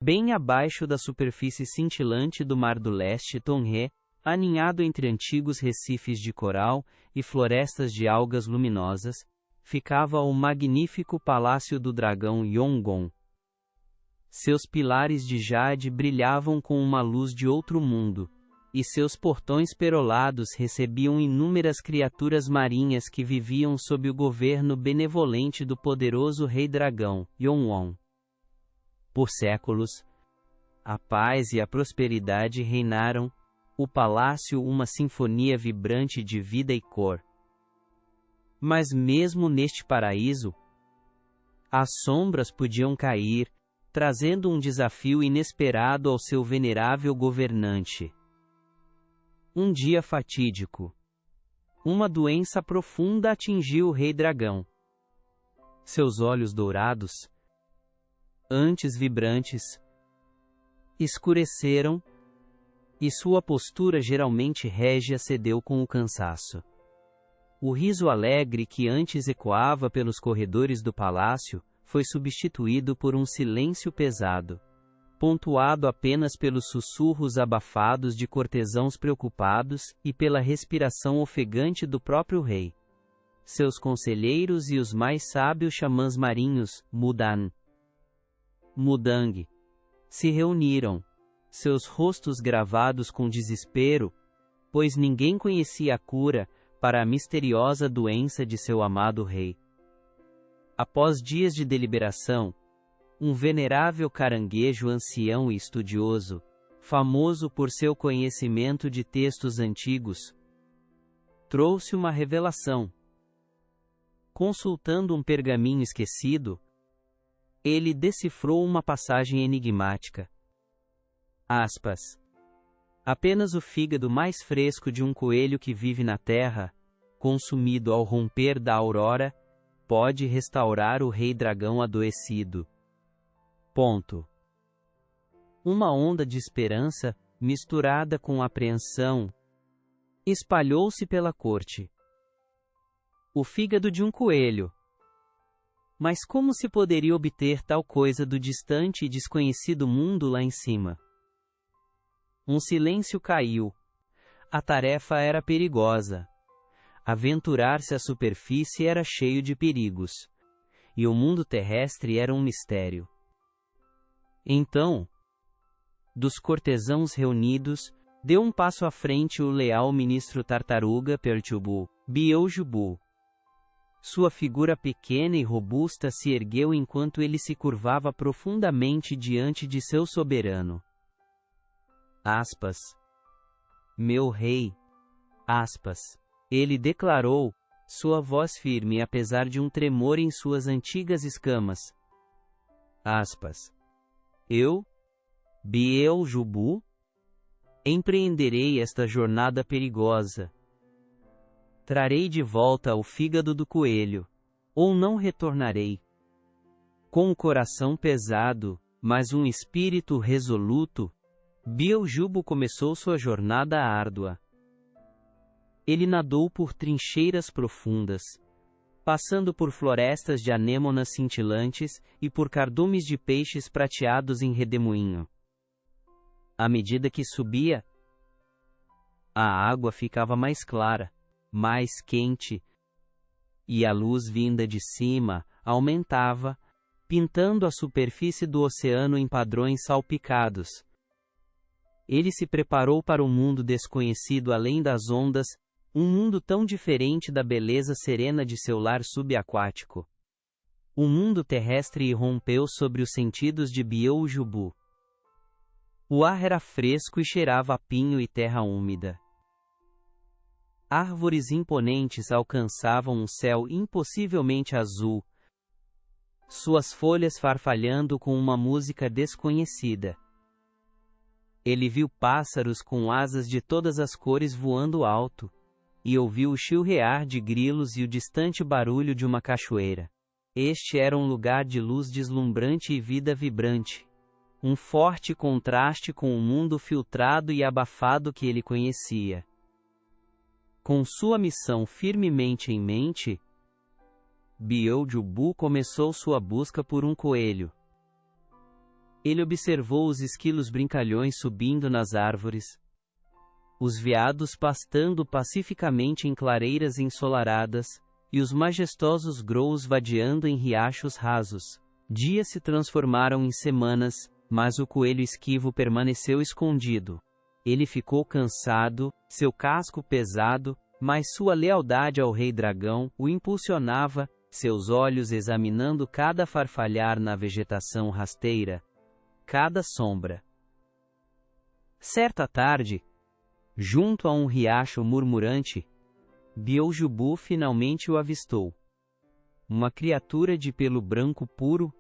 Bem abaixo da superfície cintilante do Mar do Leste Tonré, aninhado entre antigos recifes de coral e florestas de algas luminosas, ficava o magnífico Palácio do Dragão Yongon. Seus pilares de jade brilhavam com uma luz de outro mundo, e seus portões perolados recebiam inúmeras criaturas marinhas que viviam sob o governo benevolente do poderoso Rei Dragão, Yonwon. Por séculos, a paz e a prosperidade reinaram, o palácio uma sinfonia vibrante de vida e cor. Mas mesmo neste paraíso, as sombras podiam cair, trazendo um desafio inesperado ao seu venerável governante. Um dia fatídico. Uma doença profunda atingiu o Rei Dragão. Seus olhos dourados, antes vibrantes, escureceram, e sua postura geralmente régia cedeu com o cansaço. O riso alegre que antes ecoava pelos corredores do palácio foi substituído por um silêncio pesado, pontuado apenas pelos sussurros abafados de cortesãos preocupados e pela respiração ofegante do próprio rei. Seus conselheiros e os mais sábios xamãs marinhos, Mudan, Mudang, se reuniram, seus rostos gravados com desespero, pois ninguém conhecia a cura para a misteriosa doença de seu amado rei. Após dias de deliberação, um venerável caranguejo ancião e estudioso, famoso por seu conhecimento de textos antigos, trouxe uma revelação. Consultando um pergaminho esquecido, ele decifrou uma passagem enigmática. Aspas. Apenas o fígado mais fresco de um coelho que vive na terra, consumido ao romper da aurora, pode restaurar o rei dragão adoecido. Ponto. Uma onda de esperança, misturada com apreensão, espalhou-se pela corte. O fígado de um coelho. Mas como se poderia obter tal coisa do distante e desconhecido mundo lá em cima? Um silêncio caiu. A tarefa era perigosa. Aventurar-se à superfície era cheio de perigos. E o mundo terrestre era um mistério. Então, dos cortesãos reunidos, deu um passo à frente o leal ministro tartaruga Pertubu, Beelzebub. Sua figura pequena e robusta se ergueu enquanto ele se curvava profundamente diante de seu soberano. Aspas. Meu rei. Aspas. Ele declarou, sua voz firme apesar de um tremor em suas antigas escamas. Aspas. Eu, Beelzebub, empreenderei esta jornada perigosa. Trarei de volta o fígado do coelho, ou não retornarei. Com o coração pesado, mas um espírito resoluto, Beelzebub começou sua jornada árdua. Ele nadou por trincheiras profundas, passando por florestas de anêmonas cintilantes e por cardumes de peixes prateados em redemoinho. À medida que subia, a água ficava mais clara, mais quente, e a luz vinda de cima aumentava, pintando a superfície do oceano em padrões salpicados. Ele se preparou para um mundo desconhecido além das ondas, um mundo tão diferente da beleza serena de seu lar subaquático. O mundo terrestre irrompeu sobre os sentidos de Beelzebub. O ar era fresco e cheirava a pinho e terra úmida. Árvores imponentes alcançavam um céu impossivelmente azul, suas folhas farfalhando com uma música desconhecida. Ele viu pássaros com asas de todas as cores voando alto, e ouviu o chilrear de grilos e o distante barulho de uma cachoeira. Este era um lugar de luz deslumbrante e vida vibrante. Um forte contraste com o mundo filtrado e abafado que ele conhecia. Com sua missão firmemente em mente, Beelzebub começou sua busca por um coelho. Ele observou os esquilos brincalhões subindo nas árvores, os veados pastando pacificamente em clareiras ensolaradas, e os majestosos grous vadeando em riachos rasos. Dias se transformaram em semanas, mas o coelho esquivo permaneceu escondido. Ele ficou cansado, seu casco pesado, mas sua lealdade ao rei dragão o impulsionava, seus olhos examinando cada farfalhar na vegetação rasteira, cada sombra. Certa tarde, junto a um riacho murmurante, Beelzebub finalmente o avistou. Uma criatura de pelo branco puro,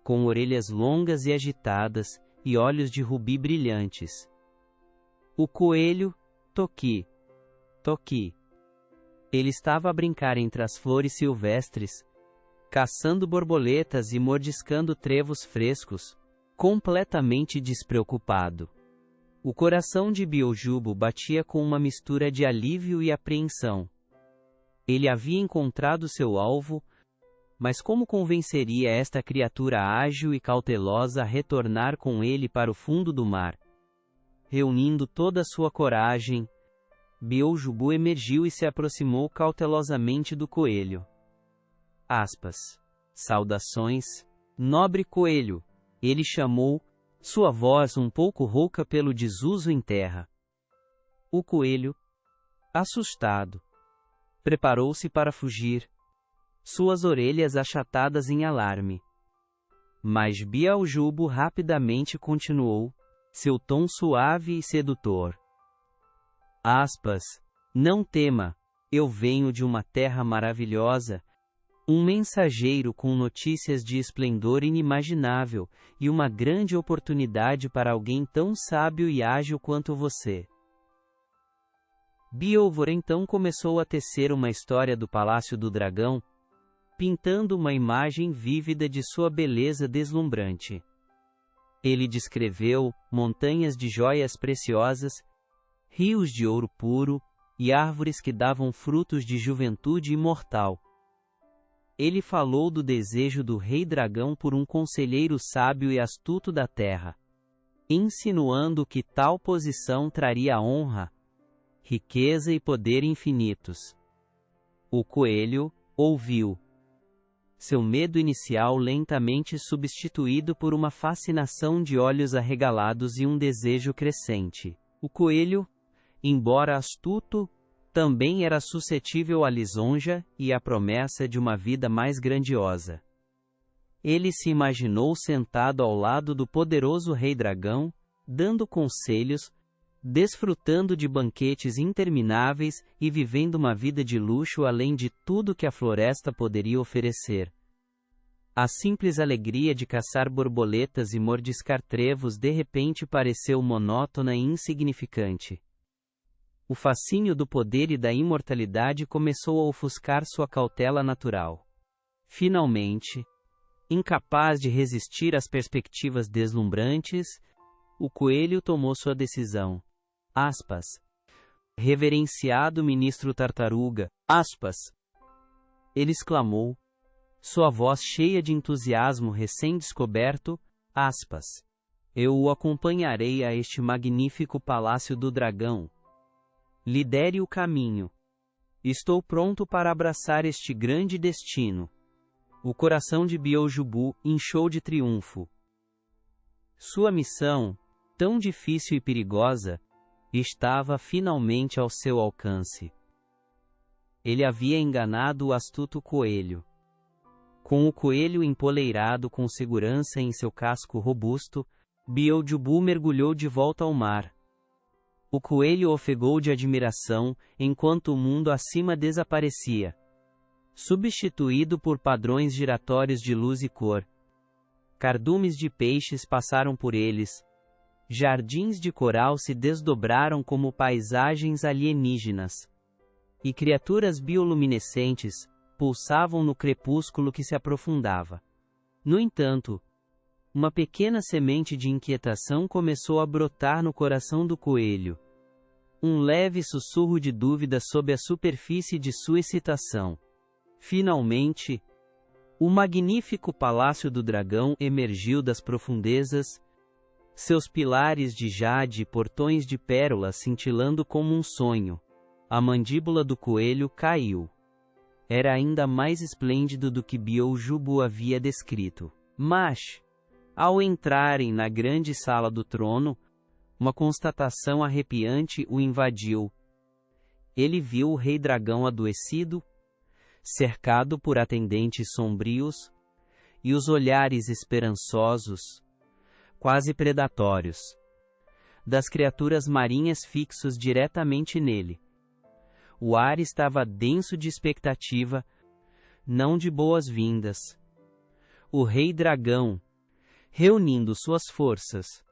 com orelhas longas e agitadas, e olhos de rubi brilhantes. O coelho, Toqui. Toqui. Ele estava a brincar entre as flores silvestres, caçando borboletas e mordiscando trevos frescos, completamente despreocupado. O coração de Beelzebub batia com uma mistura de alívio e apreensão. Ele havia encontrado seu alvo, mas como convenceria esta criatura ágil e cautelosa a retornar com ele para o fundo do mar? Reunindo toda a sua coragem, Beelzebub emergiu e se aproximou cautelosamente do coelho. Aspas. Saudações, nobre coelho, ele chamou, sua voz um pouco rouca pelo desuso em terra. O coelho, assustado, preparou-se para fugir, suas orelhas achatadas em alarme. Mas Beelzebub rapidamente continuou, seu tom suave e sedutor. Aspas. Não tema, eu venho de uma terra maravilhosa, um mensageiro com notícias de esplendor inimaginável, e uma grande oportunidade para alguém tão sábio e ágil quanto você. Beelzebub então começou a tecer uma história do Palácio do Dragão, pintando uma imagem vívida de sua beleza deslumbrante. Ele descreveu montanhas de joias preciosas, rios de ouro puro, e árvores que davam frutos de juventude imortal. Ele falou do desejo do rei dragão por um conselheiro sábio e astuto da terra, insinuando que tal posição traria honra, riqueza e poder infinitos. O coelho ouviu. Seu medo inicial lentamente substituído por uma fascinação de olhos arregalados e um desejo crescente. O coelho, embora astuto, também era suscetível à lisonja e à promessa de uma vida mais grandiosa. Ele se imaginou sentado ao lado do poderoso rei dragão, dando conselhos, desfrutando de banquetes intermináveis e vivendo uma vida de luxo além de tudo que a floresta poderia oferecer. A simples alegria de caçar borboletas e mordiscar trevos de repente pareceu monótona e insignificante. O fascínio do poder e da imortalidade começou a ofuscar sua cautela natural. Finalmente, incapaz de resistir às perspectivas deslumbrantes, o coelho tomou sua decisão. Aspas. Reverenciado ministro Tartaruga, aspas. Ele exclamou, sua voz cheia de entusiasmo recém-descoberto, aspas. Eu o acompanharei a este magnífico palácio do dragão. Lidere o caminho. Estou pronto para abraçar este grande destino. O coração de Beelzebub inchou de triunfo. Sua missão, tão difícil e perigosa, estava finalmente ao seu alcance. Ele havia enganado o astuto coelho. Com o coelho empoleirado com segurança em seu casco robusto, Beelzebub mergulhou de volta ao mar. O coelho ofegou de admiração, enquanto o mundo acima desaparecia, substituído por padrões giratórios de luz e cor. Cardumes de peixes passaram por eles. Jardins de coral se desdobraram como paisagens alienígenas. E criaturas bioluminescentes pulsavam no crepúsculo que se aprofundava. No entanto, uma pequena semente de inquietação começou a brotar no coração do coelho. Um leve sussurro de dúvida sob a superfície de sua excitação. Finalmente, O magnífico palácio do dragão emergiu das profundezas, seus pilares de jade e portões de pérola cintilando como um sonho. A mandíbula do coelho caiu. Era ainda mais esplêndido do que Biou-Jubu havia descrito. Mas, ao entrarem na grande sala do trono, uma constatação arrepiante o invadiu. Ele viu o rei dragão adoecido, cercado por atendentes sombrios, e os olhares esperançosos, quase predatórios, das criaturas marinhas fixos diretamente nele. O ar estava denso de expectativa, não de boas-vindas. O rei dragão, reunindo suas forças,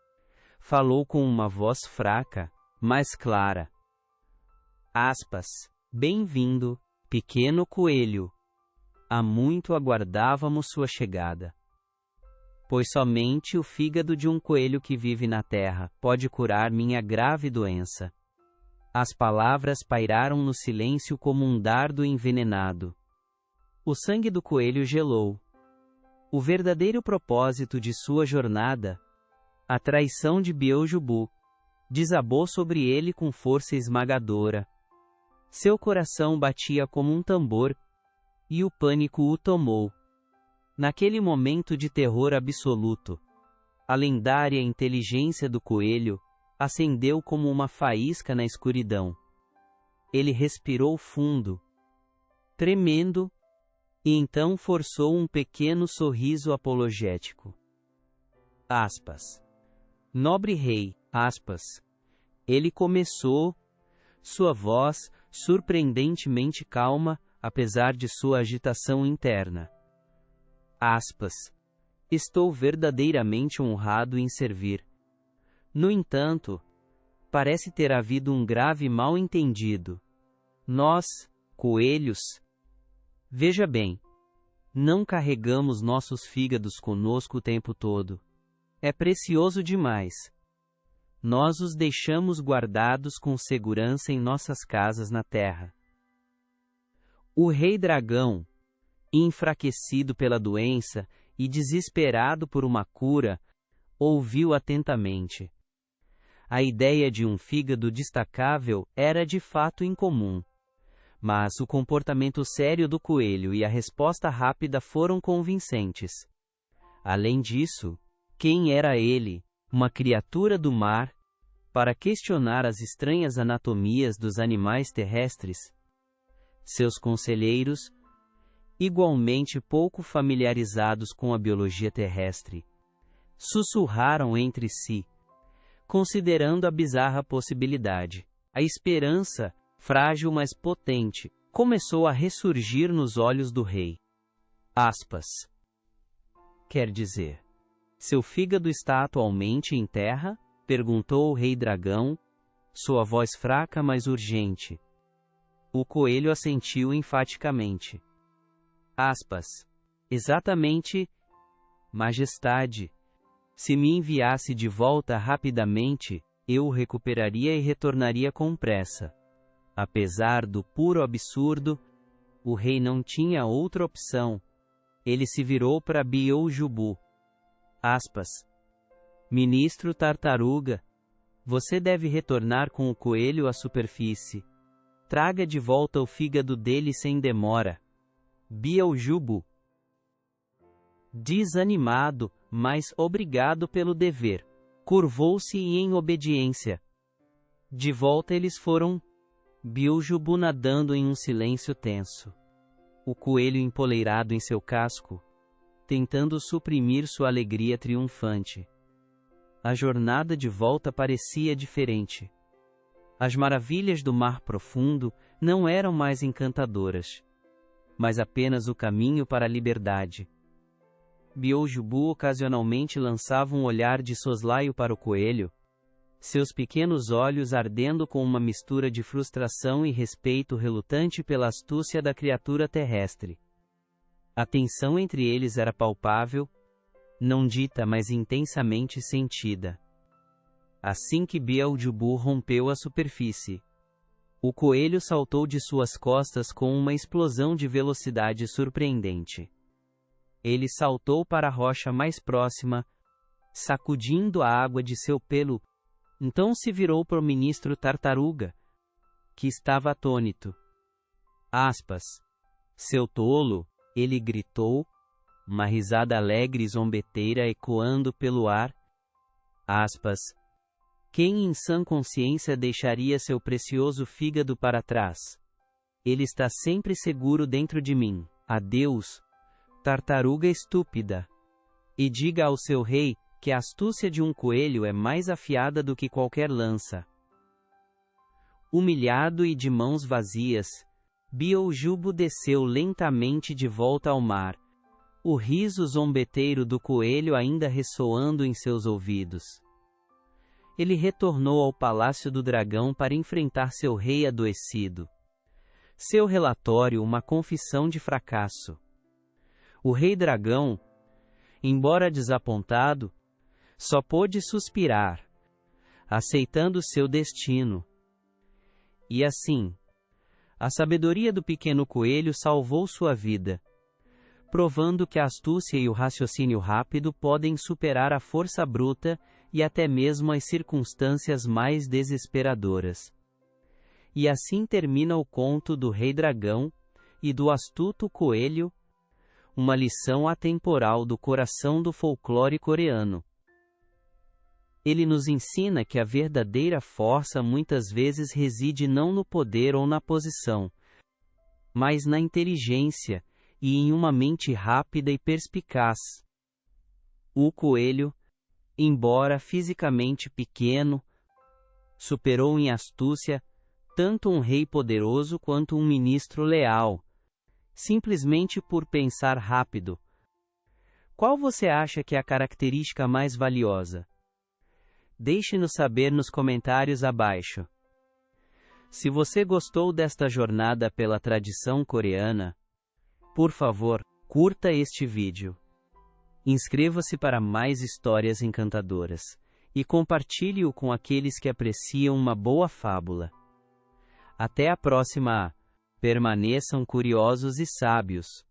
falou com uma voz fraca, mas clara. Aspas, bem-vindo, pequeno coelho. Há muito aguardávamos sua chegada. Pois somente o fígado de um coelho que vive na terra pode curar minha grave doença. As palavras pairaram no silêncio como um dardo envenenado. O sangue do coelho gelou. O verdadeiro propósito de sua jornada, a traição de Biou-Jubu, desabou sobre ele com força esmagadora. Seu coração batia como um tambor, e o pânico o tomou. Naquele momento de terror absoluto, a lendária inteligência do coelho acendeu como uma faísca na escuridão. Ele respirou fundo, tremendo, e então forçou um pequeno sorriso apologético. Aspas. Nobre rei, aspas. Ele começou, sua voz surpreendentemente calma, apesar de sua agitação interna. Aspas. Estou verdadeiramente honrado em servir. No entanto, parece ter havido um grave mal-entendido. Nós, coelhos, veja bem, não carregamos nossos fígados conosco o tempo todo. É precioso demais. Nós os deixamos guardados com segurança em nossas casas na terra. O rei dragão, enfraquecido pela doença e desesperado por uma cura, ouviu atentamente. A ideia de um fígado destacável era de fato incomum. Mas o comportamento sério do coelho e a resposta rápida foram convincentes. Além disso, quem era ele, uma criatura do mar, para questionar as estranhas anatomias dos animais terrestres? Seus conselheiros, igualmente pouco familiarizados com a biologia terrestre, sussurraram entre si, considerando a bizarra possibilidade. A esperança, frágil mas potente, começou a ressurgir nos olhos do rei. Aspas. Quer dizer, seu fígado está atualmente em terra? Perguntou o rei dragão, sua voz fraca mas urgente. O coelho assentiu enfaticamente. Aspas. Exatamente, majestade. Se me enviasse de volta rapidamente, eu o recuperaria e retornaria com pressa. Apesar do puro absurdo, o rei não tinha outra opção. Ele se virou para Biou-Jubu. Aspas. Ministro Tartaruga, você deve retornar com o coelho à superfície. Traga de volta o fígado dele sem demora. Biou-Jubu. Desanimado, mas obrigado pelo dever, curvou-se e em obediência. De volta eles foram, Biou-Jubu nadando em um silêncio tenso. O coelho empoleirado em seu casco, tentando suprimir sua alegria triunfante. A jornada de volta parecia diferente. As maravilhas do mar profundo não eram mais encantadoras, mas apenas o caminho para a liberdade. Biou-Jubu ocasionalmente lançava um olhar de soslaio para o coelho, seus pequenos olhos ardendo com uma mistura de frustração e respeito relutante pela astúcia da criatura terrestre. A tensão entre eles era palpável, não dita mas intensamente sentida. Assim que Biou-Jubu rompeu a superfície, o coelho saltou de suas costas com uma explosão de velocidade surpreendente. Ele saltou para a rocha mais próxima, sacudindo a água de seu pelo. Então se virou para o ministro Tartaruga, que estava atônito. Aspas. Seu tolo, ele gritou, uma risada alegre e zombeteira ecoando pelo ar. Aspas. Quem em sã consciência deixaria seu precioso fígado para trás? Ele está sempre seguro dentro de mim. Adeus, tartaruga estúpida. E diga ao seu rei que a astúcia de um coelho é mais afiada do que qualquer lança. Humilhado e de mãos vazias, Beelzebub desceu lentamente de volta ao mar, o riso zombeteiro do coelho ainda ressoando em seus ouvidos. Ele retornou ao palácio do dragão para enfrentar seu rei adoecido. Seu relatório uma confissão de fracasso. O rei dragão, embora desapontado, só pôde suspirar, aceitando seu destino. E assim, a sabedoria do pequeno coelho salvou sua vida, provando que a astúcia e o raciocínio rápido podem superar a força bruta e até mesmo as circunstâncias mais desesperadoras. E assim termina o conto do Rei Dragão e do astuto coelho, uma lição atemporal do coração do folclore coreano. Ele nos ensina que a verdadeira força muitas vezes reside não no poder ou na posição, mas na inteligência e em uma mente rápida e perspicaz. O coelho, embora fisicamente pequeno, superou em astúcia tanto um rei poderoso quanto um ministro leal, simplesmente por pensar rápido. Qual você acha que é a característica mais valiosa? Deixe-nos saber nos comentários abaixo. Se você gostou desta jornada pela tradição coreana, por favor, curta este vídeo. Inscreva-se para mais histórias encantadoras e compartilhe-o com aqueles que apreciam uma boa fábula. Até a próxima! Permaneçam curiosos e sábios.